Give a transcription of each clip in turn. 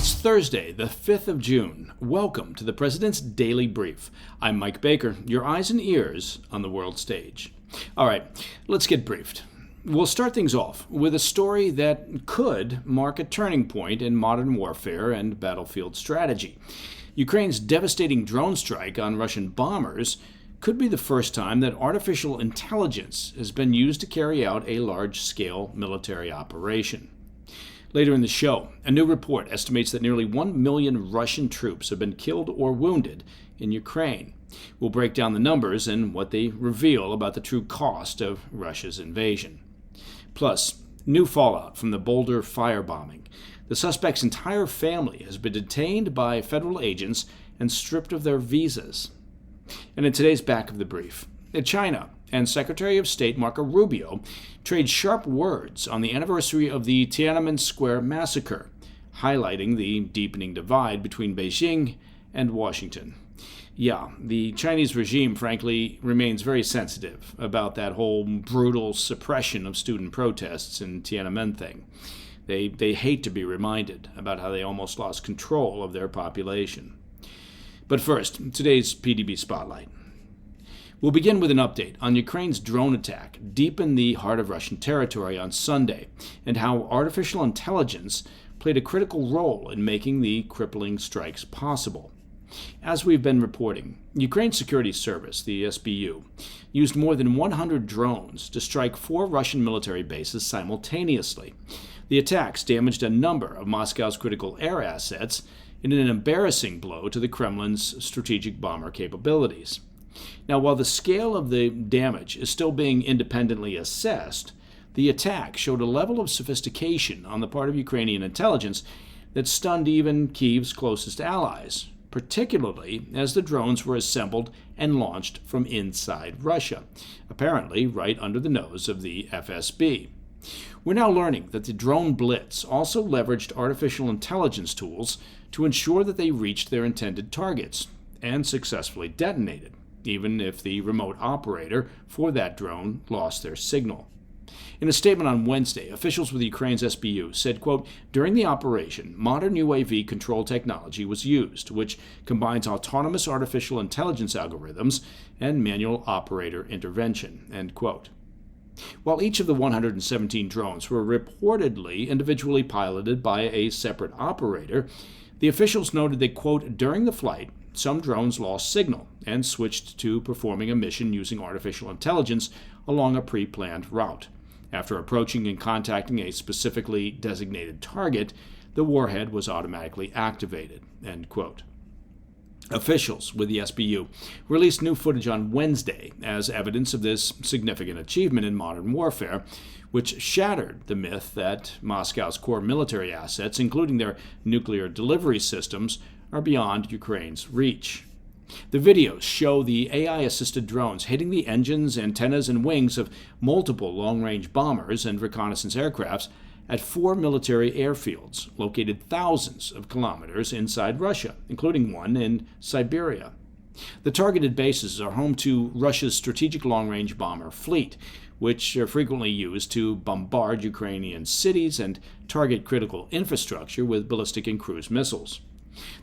It's Thursday, the 5th of June. Welcome to the President's Daily Brief. I'm Mike Baker, your eyes and ears on the world stage. All right, let's get briefed. We'll start things off with a story that could mark a turning point in modern warfare and battlefield strategy. Ukraine's devastating drone strike on Russian bombers could be the first time that artificial intelligence has been used to carry out a large-scale military operation. Later in the show, a new report estimates that nearly 1 million Russian troops have been killed or wounded in Ukraine. We'll break down the numbers and what they reveal about the true cost of Russia's invasion. Plus, new fallout from the Boulder firebombing. The suspect's entire family has been detained by federal agents and stripped of their visas. And in today's Back of the Brief, China and Secretary of State Marco Rubio trade sharp words on the anniversary of the Tiananmen Square massacre, highlighting the deepening divide between Beijing and Washington. Yeah, the Chinese regime, frankly, remains very sensitive about that whole brutal suppression of student protests in Tiananmen thing. They hate to be reminded about how they almost lost control of their population. But first, today's PDB Spotlight. We'll begin with an update on Ukraine's drone attack deep in the heart of Russian territory on Sunday, and how artificial intelligence played a critical role in making the crippling strikes possible. As we've been reporting, Ukraine's security service, the SBU, used more than 100 drones to strike 4 Russian military bases simultaneously. The attacks damaged a number of Moscow's critical air assets in an embarrassing blow to the Kremlin's strategic bomber capabilities. Now, while the scale of the damage is still being independently assessed, the attack showed a level of sophistication on the part of Ukrainian intelligence that stunned even Kyiv's closest allies, particularly as the drones were assembled and launched from inside Russia, apparently right under the nose of the FSB. We're now learning that the drone blitz also leveraged artificial intelligence tools to ensure that they reached their intended targets and successfully detonated, even if the remote operator for that drone lost their signal. In a statement on Wednesday, officials with Ukraine's SBU said, quote, "During the operation, modern UAV control technology was used, which combines autonomous artificial intelligence algorithms and manual operator intervention," end quote. While each of the 117 drones were reportedly individually piloted by a separate operator, the officials noted that, quote, "During the flight, some drones lost signal and switched to performing a mission using artificial intelligence along a pre-planned route. After approaching and contacting a specifically designated target, the warhead was automatically activated," end quote. Officials with the SBU released new footage on Wednesday as evidence of this significant achievement in modern warfare, which shattered the myth that Moscow's core military assets, including their nuclear delivery systems, are beyond Ukraine's reach. The videos show the AI-assisted drones hitting the engines, antennas, and wings of multiple long-range bombers and reconnaissance aircrafts at 4 military airfields located thousands of kilometers inside Russia, including one in Siberia. The targeted bases are home to Russia's strategic long-range bomber fleet, which are frequently used to bombard Ukrainian cities and target critical infrastructure with ballistic and cruise missiles.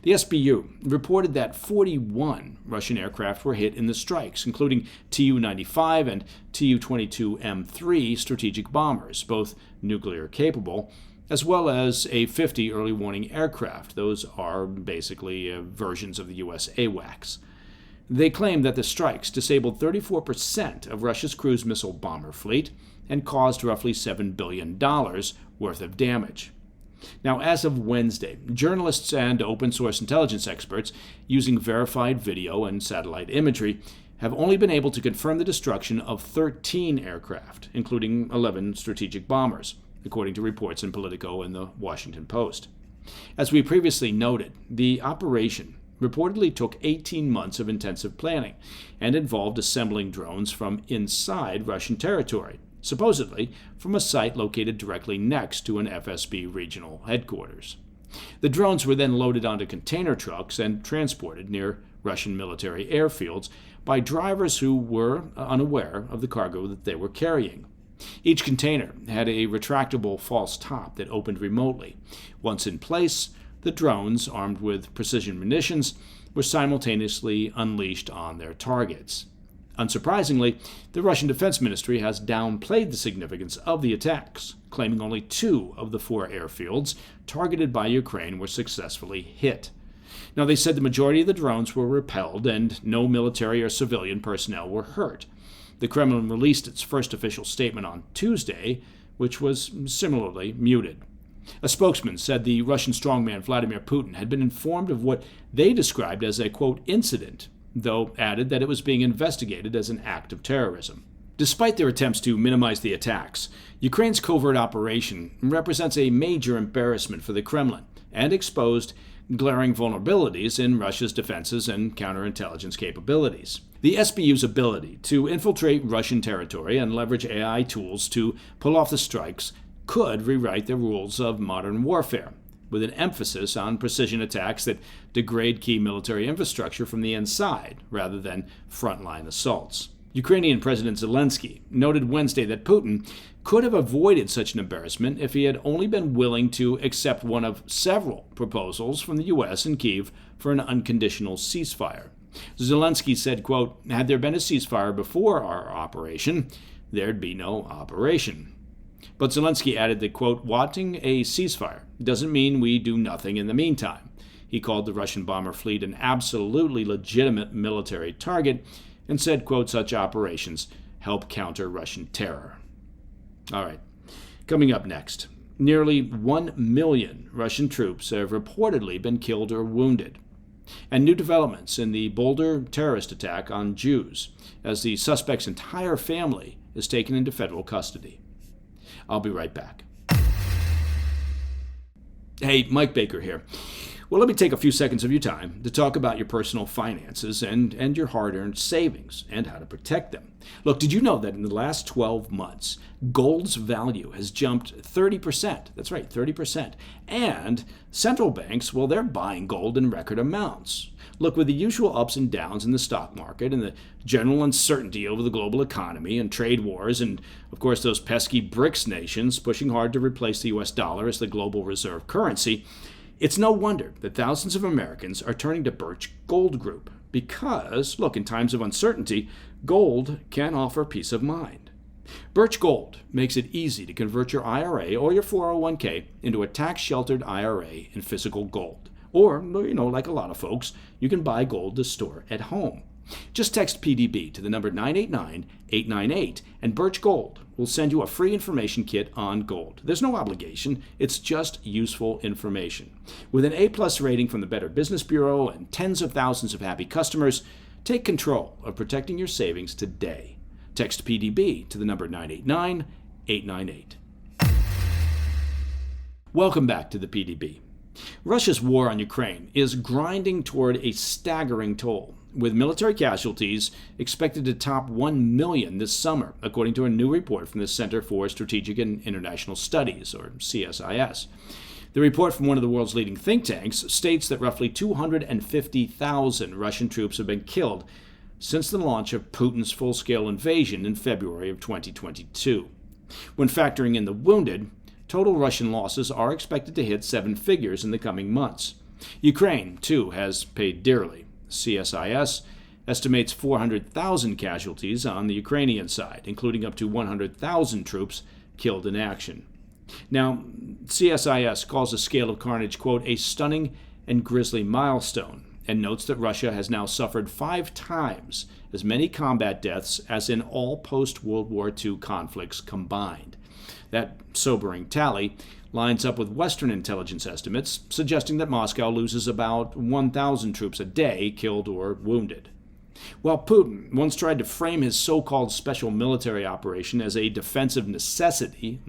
The SBU reported that 41 Russian aircraft were hit in the strikes, including Tu-95 and Tu-22M3 strategic bombers, both nuclear-capable, as well as a 50 early warning aircraft. Those are basically versions of the U.S. AWACS. They claim that the strikes disabled 34% of Russia's cruise missile bomber fleet and caused roughly $7 billion worth of damage. Now, as of Wednesday, journalists and open-source intelligence experts using verified video and satellite imagery have only been able to confirm the destruction of 13 aircraft, including 11 strategic bombers, according to reports in Politico and the Washington Post. As we previously noted, the operation reportedly took 18 months of intensive planning and involved assembling drones from inside Russian territory, supposedly from a site located directly next to an FSB regional headquarters. The drones were then loaded onto container trucks and transported near Russian military airfields by drivers who were unaware of the cargo that they were carrying. Each container had a retractable false top that opened remotely. Once in place, The drones, armed with precision munitions, were simultaneously unleashed on their targets. Unsurprisingly, the Russian Defense Ministry has downplayed the significance of the attacks, claiming only 2 of the 4 airfields targeted by Ukraine were successfully hit. Now, they said the majority of the drones were repelled and no military or civilian personnel were hurt. The Kremlin released its first official statement on Tuesday, which was similarly muted. A spokesman said the Russian strongman Vladimir Putin had been informed of what they described as a, quote, incident, though added that it was being investigated as an act of terrorism. Despite their attempts to minimize the attacks, Ukraine's covert operation represents a major embarrassment for the Kremlin and exposed glaring vulnerabilities in Russia's defenses and counterintelligence capabilities. The SBU's ability to infiltrate Russian territory and leverage AI tools to pull off the strikes could rewrite the rules of modern warfare, with an emphasis on precision attacks that degrade key military infrastructure from the inside rather than frontline assaults. Ukrainian President Zelensky noted Wednesday that Putin could have avoided such an embarrassment if he had only been willing to accept one of several proposals from the U.S. and Kyiv for an unconditional ceasefire. Zelensky said, quote, "Had there been a ceasefire before our operation, there'd be no operation." But Zelensky added that, quote, "Wanting a ceasefire doesn't mean we do nothing in the meantime." He called the Russian bomber fleet an absolutely legitimate military target and said, quote, "Such operations help counter Russian terror." All right, coming up next, nearly 1 million Russian troops have reportedly been killed or wounded, and new developments in the Boulder terrorist attack on Jews, as the suspect's entire family is taken into federal custody. I'll be right back. Hey, Mike Baker here. Well, let me take a few seconds of your time to talk about your personal finances and your hard-earned savings and how to protect them. Look, did you know that in the last 12 months, gold's value has jumped 30%? That's right, 30%. And central banks, well, they're buying gold in record amounts. Look, with the usual ups and downs in the stock market and the general uncertainty over the global economy and trade wars and, of course, those pesky BRICS nations pushing hard to replace the U.S. dollar as the global reserve currency, it's no wonder that thousands of Americans are turning to Birch Gold Group because, look, in times of uncertainty, gold can offer peace of mind. Birch Gold makes it easy to convert your IRA or your 401k into a tax-sheltered IRA in physical gold. Or, like a lot of folks, you can buy gold to store at home. Just text PDB to the number 989-898, and Birch Gold will send you a free information kit on gold. There's no obligation. It's just useful information. With an A+ rating from the Better Business Bureau and tens of thousands of happy customers, take control of protecting your savings today. Text PDB to the number 989-898. Welcome back to the PDB. Russia's war on Ukraine is grinding toward a staggering toll, with military casualties expected to top 1 million this summer, according to a new report from the Center for Strategic and International Studies, or CSIS. The report from one of the world's leading think tanks states that roughly 250,000 Russian troops have been killed since the launch of Putin's full-scale invasion in February of 2022. When factoring in the wounded, total Russian losses are expected to hit 7 figures in the coming months. Ukraine, too, has paid dearly. CSIS estimates 400,000 casualties on the Ukrainian side, including up to 100,000 troops killed in action. Now, CSIS calls the scale of carnage, quote, a stunning and grisly milestone, and notes that Russia has now suffered 5 times as many combat deaths as in all post-World War II conflicts combined. That sobering tally lines up with Western intelligence estimates, suggesting that Moscow loses about 1,000 troops a day killed or wounded. While Putin once tried to frame his so-called special military operation as a defensive necessity,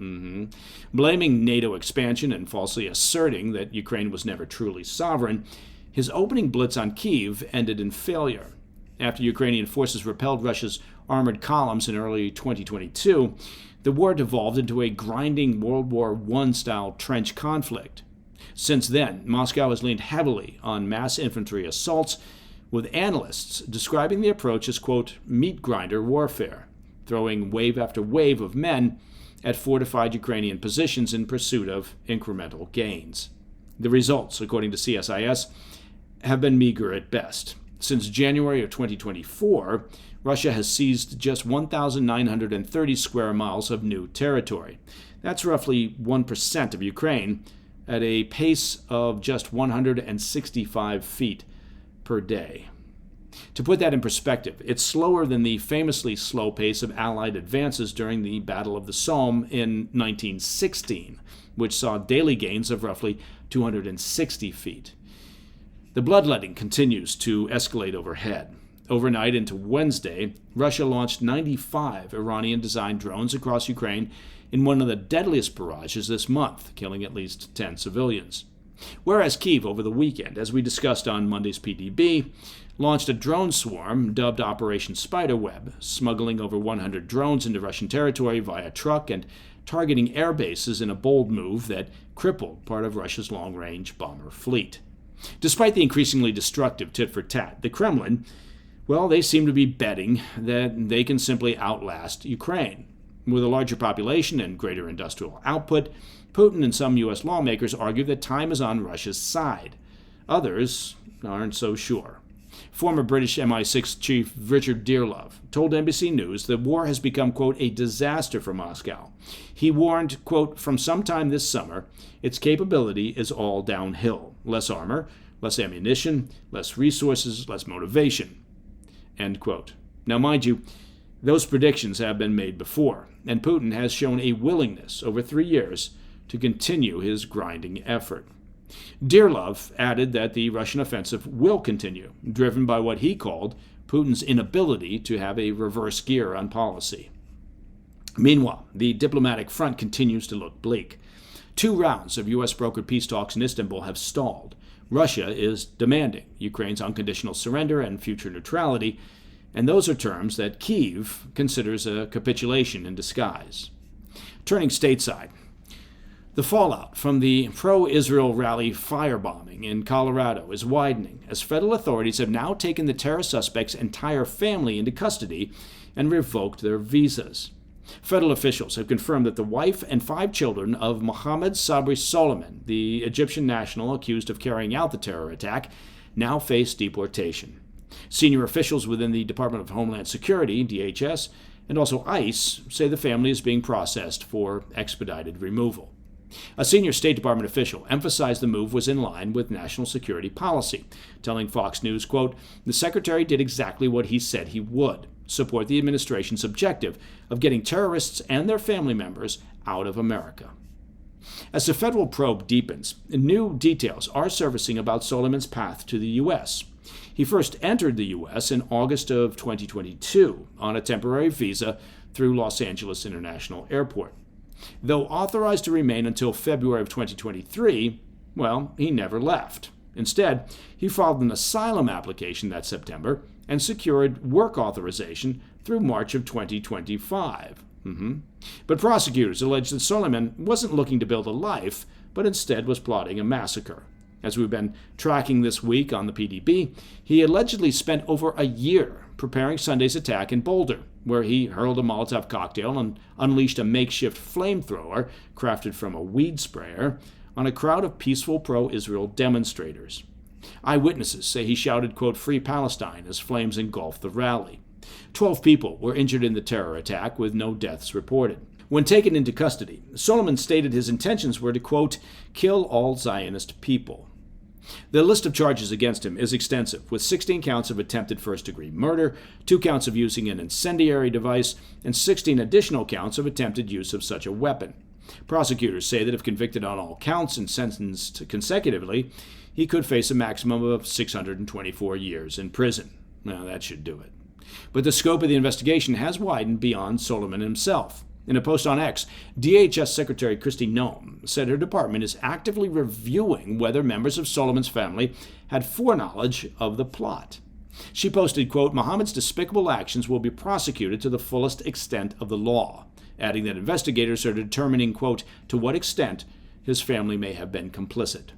blaming NATO expansion and falsely asserting that Ukraine was never truly sovereign, his opening blitz on Kyiv ended in failure. After Ukrainian forces repelled Russia's armored columns in early 2022, the war devolved into a grinding World War I-style trench conflict. Since then, Moscow has leaned heavily on mass infantry assaults, with analysts describing the approach as, quote, meat grinder warfare, throwing wave after wave of men at fortified Ukrainian positions in pursuit of incremental gains. The results, according to CSIS, have been meager at best. Since January of 2024, Russia has seized just 1,930 square miles of new territory. That's roughly 1% of Ukraine at a pace of just 165 feet per day. To put that in perspective, it's slower than the famously slow pace of Allied advances during the Battle of the Somme in 1916, which saw daily gains of roughly 260 feet. The bloodletting continues to escalate overhead. Overnight into Wednesday, Russia launched 95 Iranian-designed drones across Ukraine in one of the deadliest barrages this month, killing at least 10 civilians. Whereas Kyiv over the weekend, as we discussed on Monday's PDB, launched a drone swarm dubbed Operation Spiderweb, smuggling over 100 drones into Russian territory via truck and targeting air bases in a bold move that crippled part of Russia's long-range bomber fleet. Despite the increasingly destructive tit-for-tat, the Kremlin, well, they seem to be betting that they can simply outlast Ukraine. With a larger population and greater industrial output, Putin and some U.S. lawmakers argue that time is on Russia's side. Others aren't so sure. Former British MI6 chief Richard Dearlove told NBC News that war has become, quote, a disaster for Moscow. He warned, quote, from sometime this summer, its capability is all downhill. Less armor, less ammunition, less resources, less motivation, end quote. Now, mind you, those predictions have been made before, and Putin has shown a willingness over 3 years to continue his grinding effort. Dearlove added that the Russian offensive will continue, driven by what he called Putin's inability to have a reverse gear on policy. Meanwhile, the diplomatic front continues to look bleak. 2 rounds of U.S.-brokered peace talks in Istanbul have stalled. Russia is demanding Ukraine's unconditional surrender and future neutrality, and those are terms that Kyiv considers a capitulation in disguise. Turning stateside, the fallout from the pro-Israel rally firebombing in Colorado is widening as federal authorities have now taken the terror suspect's entire family into custody and revoked their visas. Federal officials have confirmed that the wife and 5 children of Mohammed Sabri Soliman, the Egyptian national accused of carrying out the terror attack, now face deportation. Senior officials within the Department of Homeland Security, DHS, and also ICE say the family is being processed for expedited removal. A senior State Department official emphasized the move was in line with national security policy, telling Fox News, quote, the secretary did exactly what he said he would, support the administration's objective of getting terrorists and their family members out of America. As the federal probe deepens, new details are surfacing about Soliman's path to the U.S. He first entered the U.S. in August of 2022 on a temporary visa through Los Angeles International Airport. Though authorized to remain until February of 2023, well, he never left. Instead, he filed an asylum application that September and secured work authorization through March of 2025. But prosecutors allege that Soliman wasn't looking to build a life, but instead was plotting a massacre. As we've been tracking this week on the PDB, he allegedly spent over a year preparing Sunday's attack in Boulder, where he hurled a Molotov cocktail and unleashed a makeshift flamethrower crafted from a weed sprayer on a crowd of peaceful pro-Israel demonstrators. Eyewitnesses say he shouted, quote, Free Palestine as flames engulfed the rally. 12 people were injured in the terror attack, with no deaths reported. When taken into custody, Soliman stated his intentions were to, quote, kill all Zionist people. The list of charges against him is extensive, with 16 counts of attempted first-degree murder, 2 counts of using an incendiary device, and 16 additional counts of attempted use of such a weapon. Prosecutors say that if convicted on all counts and sentenced consecutively, he could face a maximum of 624 years in prison. Now, that should do it. But the scope of the investigation has widened beyond Soliman himself. In a post on X, DHS Secretary Kristi Noem said her department is actively reviewing whether members of Soliman's family had foreknowledge of the plot. She posted, quote, Mohammed's despicable actions will be prosecuted to the fullest extent of the law, adding that investigators are determining, quote, to what extent his family may have been complicit.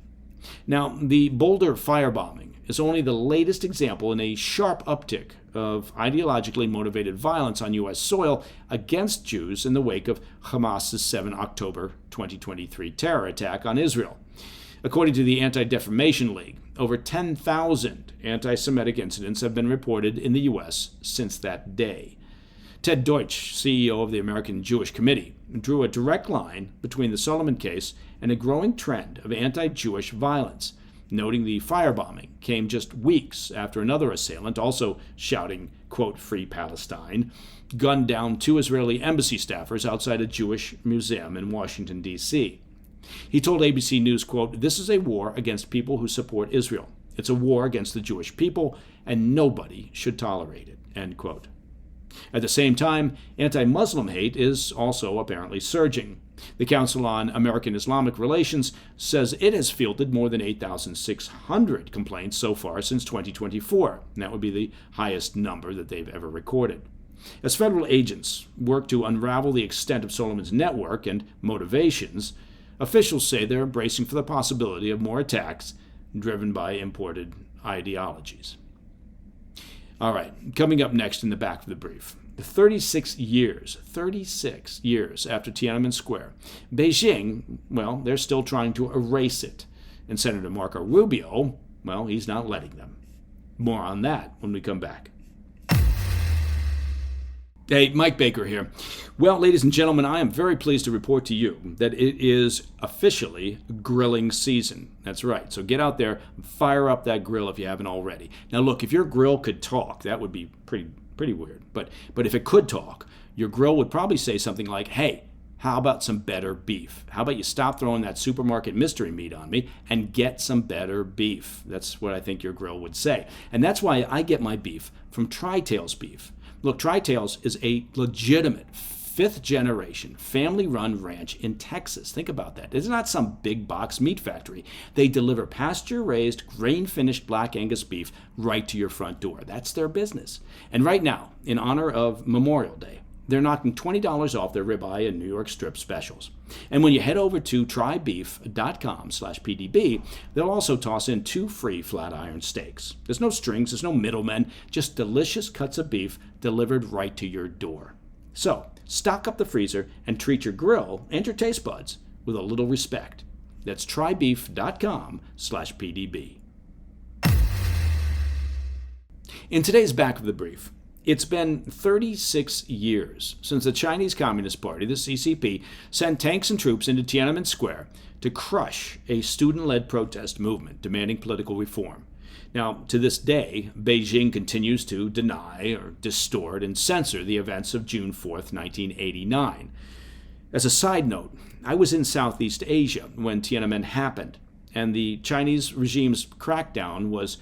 Now, the Boulder firebombing is only the latest example in a sharp uptick of ideologically motivated violence on U.S. soil against Jews in the wake of Hamas's 7 October 2023 terror attack on Israel. According to the Anti-Defamation League, over 10,000 anti-Semitic incidents have been reported in the U.S. since that day. Ted Deutsch, CEO of the American Jewish Committee, drew a direct line between the Solomon case and a growing trend of anti-Jewish violence, noting the firebombing came just weeks after another assailant, also shouting, quote, "Free Palestine," gunned down 2 Israeli embassy staffers outside a Jewish museum in Washington, D.C. He told ABC News, quote, "This is a war against people who support Israel. It's a war against the Jewish people, and nobody should tolerate it," end quote. At the same time, anti-Muslim hate is also apparently surging. The Council on American-Islamic Relations says it has fielded more than 8,600 complaints so far since 2024. And that would be the highest number that they've ever recorded. As federal agents work to unravel the extent of Solomon's network and motivations, officials say they're bracing for the possibility of more attacks driven by imported ideologies. All right, coming up next in the back of the brief. 36 years after Tiananmen Square, Beijing, well, they're still trying to erase it. And Senator Marco Rubio, well, he's not letting them. More on that when we come back. Hey, Mike Baker here. Well, ladies and gentlemen, I am very pleased to report to you that it is officially grilling season. That's right. So get out there and fire up that grill if you haven't already. Now, look, if your grill could talk, that would be pretty weird. But if it could talk, your grill would probably say something like, "Hey, how about some better beef? How about you stop throwing that supermarket mystery meat on me and get some better beef?" That's what I think your grill would say. And that's why I get my beef from Tri-Tails Beef. Look, Tri-Tails is a legitimate 5th-generation family-run ranch in Texas. Think about that. It's not some big box meat factory. They deliver pasture-raised, grain-finished black Angus beef right to your front door. That's their business. And right now, in honor of Memorial Day, they're knocking $20 off their ribeye and New York strip specials. And when you head over to trybeef.com/PDB, they'll also toss in 2 free flat iron steaks. There's no strings, there's no middlemen, just delicious cuts of beef delivered right to your door. So, stock up the freezer and treat your grill and your taste buds with a little respect. That's trybeef.com/PDB. In today's back of the brief, it's been 36 years since the Chinese Communist Party, the CCP, sent tanks and troops into Tiananmen Square to crush a student-led protest movement demanding political reform. Now, to this day, Beijing continues to deny or distort and censor the events of June 4th, 1989. As a side note, I was in Southeast Asia when Tiananmen happened, and the Chinese regime's crackdown was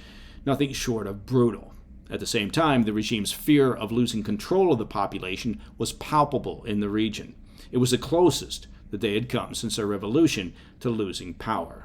nothing short of brutal. At the same time, the regime's fear of losing control of the population was palpable in the region. It was the closest that they had come since their revolution to losing power.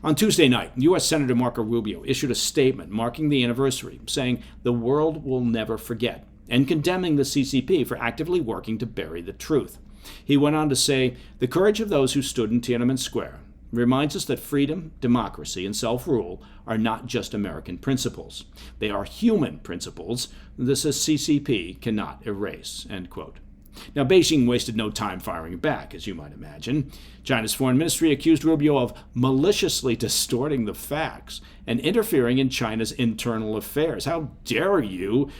On Tuesday night, U.S. Senator Marco Rubio issued a statement marking the anniversary, saying the world will never forget, and condemning the CCP for actively working to bury the truth. He went on to say, "The courage of those who stood in Tiananmen Square reminds us that freedom, democracy, and self-rule are not just American principles. They are human principles the CCP cannot erase," end quote. Now, Beijing wasted no time firing back, as you might imagine. China's foreign ministry accused Rubio of maliciously distorting the facts and interfering in China's internal affairs. How dare you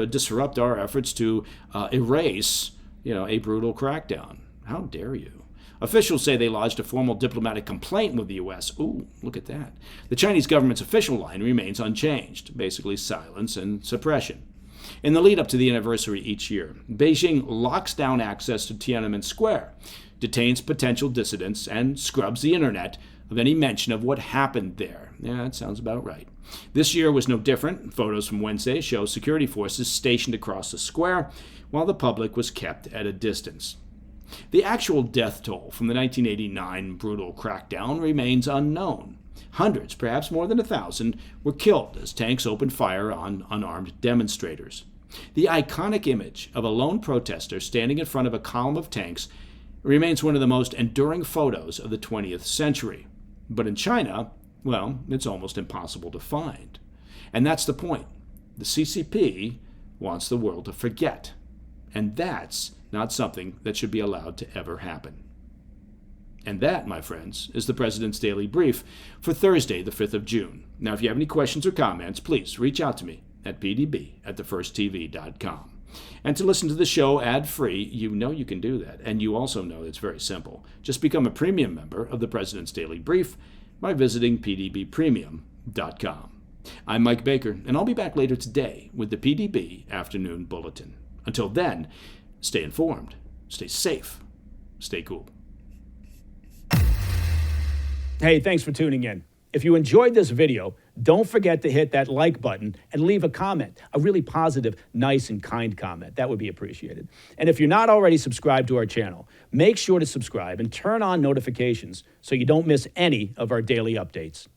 disrupt our efforts to erase, a brutal crackdown? How dare you? Officials say they lodged a formal diplomatic complaint with the U.S. Ooh, look at that. The Chinese government's official line remains unchanged, basically silence and suppression. In the lead-up to the anniversary each year, Beijing locks down access to Tiananmen Square, detains potential dissidents, and scrubs the internet of any mention of what happened there. Yeah, that sounds about right. This year was no different. Photos from Wednesday show security forces stationed across the square, while the public was kept at a distance. The actual death toll from the 1989 brutal crackdown remains unknown. Hundreds, perhaps more than 1,000, were killed as tanks opened fire on unarmed demonstrators. The iconic image of a lone protester standing in front of a column of tanks remains one of the most enduring photos of the 20th century. But in China, well, it's almost impossible to find. And that's the point. The CCP wants the world to forget. And that's not something that should be allowed to ever happen. And that, my friends, is the President's Daily Brief for Thursday, the 5th of June. Now, if you have any questions or comments, please reach out to me at pdb@thefirsttv.com. And to listen to the show ad-free, you know you can do that. And you also know it's very simple. Just become a premium member of the President's Daily Brief by visiting pdbpremium.com. I'm Mike Baker, and I'll be back later today with the PDB Afternoon Bulletin. Until then, stay informed, stay safe, stay cool. Hey, thanks for tuning in. If you enjoyed this video, don't forget to hit that like button and leave a comment, a really positive, nice, and kind comment. That would be appreciated. And if you're not already subscribed to our channel, make sure to subscribe and turn on notifications so you don't miss any of our daily updates.